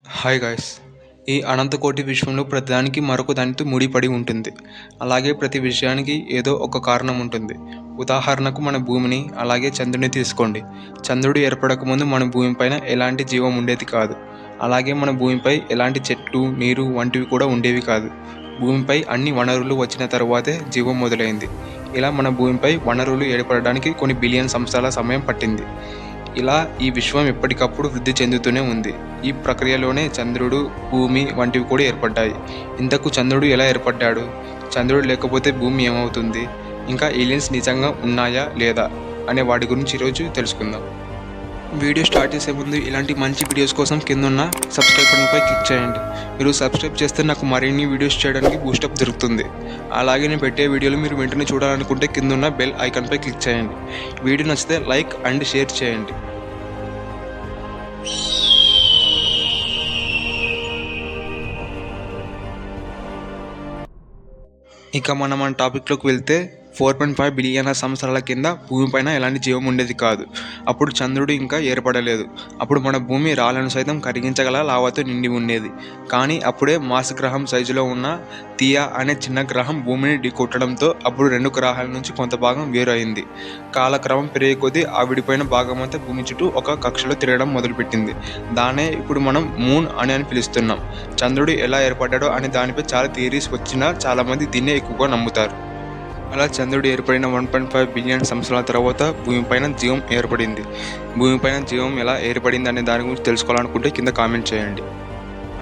Hi guys! ఈ అనంతకోటి విశ్వంలో ప్రతిదానికి మరొక దానితో ముడిపడి ఉంటుంది. అలాగే ప్రతి విషయానికి ఏదో ఒక కారణం ఉంటుంది. ఉదాహరణకు మన భూమిని, అలాగే చంద్రుడిని తీసుకోండి. చంద్రుడు ఏర్పడకముందు మన భూమిపైన ఎలాంటి జీవం ఉండేది కాదు. అలాగే మన భూమిపై ఎలాంటి చెట్లు, నీరు వంటివి కూడా ఉండేవి కాదు. భూమిపై అన్ని వనరులు వచ్చిన తరువాతే జీవం మొదలైంది. ఇలా మన భూమిపై వనరులు ఏర్పడడానికి కొన్ని బిలియన్ సంవత్సరాల సమయం పట్టింది. ఇలా ఈ విశ్వం ఎప్పటికప్పుడు వృద్ధి చెందుతూనే ఉంది. ఈ ప్రక్రియలోనే చంద్రుడు, భూమి వంటివి కూడా ఏర్పడ్డాయి. ఇంతకు చంద్రుడు ఎలా ఏర్పడ్డాడు? చంద్రుడు లేకపోతే భూమి ఏమవుతుంది? ఇంకా ఏలియన్స్ నిజంగా ఉన్నాయా లేదా అనే వాటి గురించి ఈరోజు తెలుసుకుందాం. వీడియో స్టార్ట్ చేసే ముందు ఇలాంటి మంచి వీడియోస్ కోసం కిందున్న సబ్స్క్రైబ్ బటన్పై క్లిక్ చేయండి. మీరు సబ్స్క్రైబ్ చేస్తే నాకు మరిన్ని వీడియోస్ చేయడానికి బూస్టప్ దొరుకుతుంది. అలాగే నేను పెట్టే వీడియోలు మీరు వెంటనే చూడాలనుకుంటే కిందున్న బెల్ ఐకాన్పై క్లిక్ చేయండి. వీడియో నచ్చితే లైక్ అండ్ షేర్ చేయండి. ఇక మనం మన టాపిక్లోకి వెళ్తే 4.5 బిలియన్ల సంవత్సరాల కింద భూమిపైన ఎలాంటి జీవం ఉండేది కాదు. అప్పుడు చంద్రుడు ఇంకా ఏర్పడలేదు. అప్పుడు మన భూమి రాళ్లను సైతం కరిగించగల లావాతో నిండి ఉండేది. కానీ అప్పుడే మార్స్ గ్రహం సైజులో ఉన్న థియా అనే చిన్న గ్రహం భూమిని ఢీకొట్టడంతో అప్పుడు 2 గ్రహాల నుంచి కొంత భాగం వేరు అయింది. కాలక్రమం పెరిగే కొద్దీ ఆ విడిపోయిన భాగమంతా భూమి చుట్టూ ఒక కక్షలో తిరగడం మొదలుపెట్టింది. దాన్నే ఇప్పుడు మనం మూన్ అని పిలుస్తున్నాం. చంద్రుడు ఎలా ఏర్పడ్డాడో అనే దానిపై చాలా థియరీస్ వచ్చినా చాలామంది దీన్నే ఎక్కువగా నమ్ముతారు. అలా చంద్రుడు ఏర్పడిన 1.5 బిలియన్ సంవత్సరాల తర్వాత భూమిపైన జీవం ఏర్పడింది. భూమిపైన జీవం ఎలా ఏర్పడింది అనే దాని గురించి తెలుసుకోవాలనుకుంటే కింద కామెంట్ చేయండి.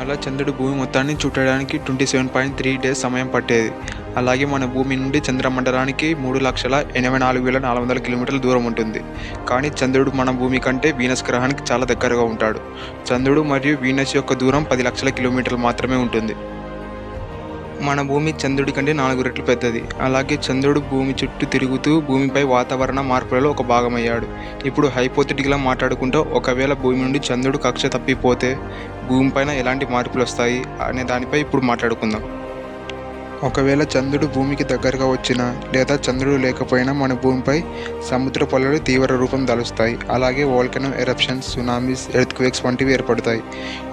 అలా చంద్రుడు భూమి మొత్తాన్ని చుట్టడానికి 27.3 డేస్ సమయం పట్టేది. అలాగే మన భూమి నుండి చంద్రమండలానికి 3,84,400 కిలోమీటర్ల దూరం ఉంటుంది. కానీ చంద్రుడు మన భూమి కంటే వీనస్ గ్రహానికి చాలా దగ్గరగా ఉంటాడు. చంద్రుడు మరియు వీనస్ యొక్క దూరం 10 లక్షల కిలోమీటర్లు మాత్రమే ఉంటుంది. మన భూమి చంద్రుడి కంటే 4 రెట్లు పెద్దది. అలాగే చంద్రుడు భూమి చుట్టూ తిరుగుతూ భూమిపై వాతావరణ మార్పులలో ఒక భాగమయ్యాడు. ఇప్పుడు హైపోథెటికల్గా మాట్లాడుకుంటూ ఒకవేళ భూమి నుండి చంద్రుడు కక్ష తప్పిపోతే భూమిపైన ఎలాంటి మార్పులు వస్తాయి అనే దానిపై ఇప్పుడు మాట్లాడుకుందాం. ఒకవేళ చంద్రుడు భూమికి దగ్గరగా వచ్చినా లేదా చంద్రుడు లేకపోయినా మన భూమిపై సముద్ర పొలలు తీవ్ర రూపం దాలుస్తాయి. అలాగే వోల్కనో ఎరప్షన్స్, సునామీస్, ఎర్త్క్వేక్స్ వంటివి ఏర్పడతాయి.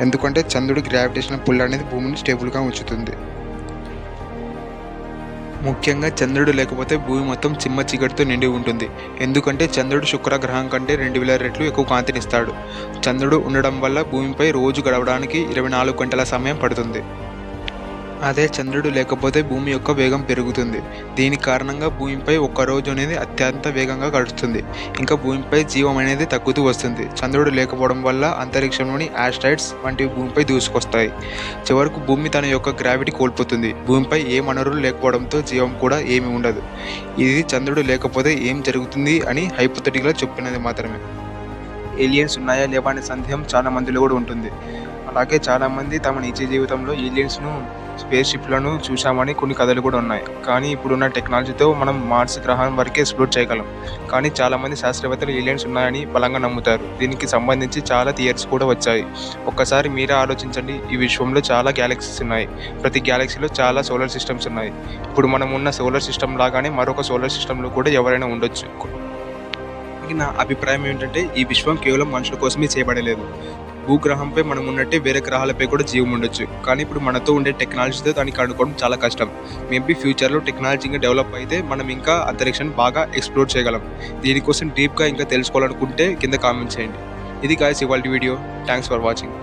ఎందుకంటే చంద్రుడి గ్రావిటేషనల్ పుల్ అనేది భూమిని స్టేబుల్గా ఉంచుతుంది. ముఖ్యంగా చంద్రుడు లేకపోతే భూమి మొత్తం చిమ్మ చీకటితో నిండి ఉంటుంది. ఎందుకంటే చంద్రుడు శుక్ర గ్రహం కంటే 2000 రెట్లు ఎక్కువ కాంతినిస్తాడు. చంద్రుడు ఉండడం వల్ల భూమిపై రోజు గడవడానికి 24 గంటల సమయం పడుతుంది. అదే చంద్రుడు లేకపోతే భూమి యొక్క వేగం పెరుగుతుంది. దీని కారణంగా భూమిపై ఒక్క రోజు అనేది అత్యంత వేగంగా గడుస్తుంది. ఇంకా భూమిపై జీవం అనేది తగ్గుతూ వస్తుంది. చంద్రుడు లేకపోవడం వల్ల అంతరిక్షంలోని ఆస్ట్రాయిడ్స్ వంటివి భూమిపై దూసుకొస్తాయి. చివరకు భూమి తన యొక్క గ్రావిటీ కోల్పోతుంది. భూమిపై ఏ వనరులు లేకపోవడంతో జీవం కూడా ఏమీ ఉండదు. ఇది చంద్రుడు లేకపోతే ఏం జరుగుతుంది అని హైపోథెటికల్గా చెప్పినది మాత్రమే. ఏలియన్స్ ఉన్నాయా లేవా అనే సందేహం చాలా మందిలో కూడా ఉంటుంది. అలాగే చాలామంది తమ నిజ జీవితంలో ఏలియన్స్ను, స్పేస్ షిప్లను చూశామని కొన్ని కథలు కూడా ఉన్నాయి. కానీ ఇప్పుడున్న టెక్నాలజీతో మనం మార్స్ గ్రహం వరకే ఎక్స్ప్లోర్ చేయగలం. కానీ చాలామంది శాస్త్రవేత్తలు ఏలియన్స్ ఉన్నాయని బలంగా నమ్ముతారు. దీనికి సంబంధించి చాలా థియరీస్ కూడా వచ్చాయి. ఒక్కసారి మీరే ఆలోచించండి. ఈ విశ్వంలో చాలా గ్యాలక్సీస్ ఉన్నాయి. ప్రతి గ్యాలక్సీలో చాలా సోలార్ సిస్టమ్స్ ఉన్నాయి. ఇప్పుడు మనం ఉన్న సోలార్ సిస్టమ్ లాగానే మరొక సోలార్ సిస్టంలో కూడా ఎవరైనా ఉండొచ్చు. నా అభిప్రాయం ఏంటంటే ఈ విశ్వం కేవలం మనుషుల కోసమే చేయబడలేదు. భూగ్రహంపై మనం ఉన్నట్టే వేరే గ్రహాలపై కూడా జీవం ఉండొచ్చు. కానీ ఇప్పుడు మనతో ఉండే టెక్నాలజీతో దానికి కనుక్కోవడం చాలా కష్టం. మేబీ ఫ్యూచర్లో టెక్నాలజీ ఇంకా డెవలప్ అయితే మనం ఇంకా అంతరిక్షాన్ని బాగా ఎక్స్ప్లోర్ చేయగలం. దీనికోసం డీప్గా ఇంకా తెలుసుకోవాలనుకుంటే కింద కామెంట్ చేయండి. ఇది గాయ్స్ ఇవాల్టి వీడియో. Thanks for watching.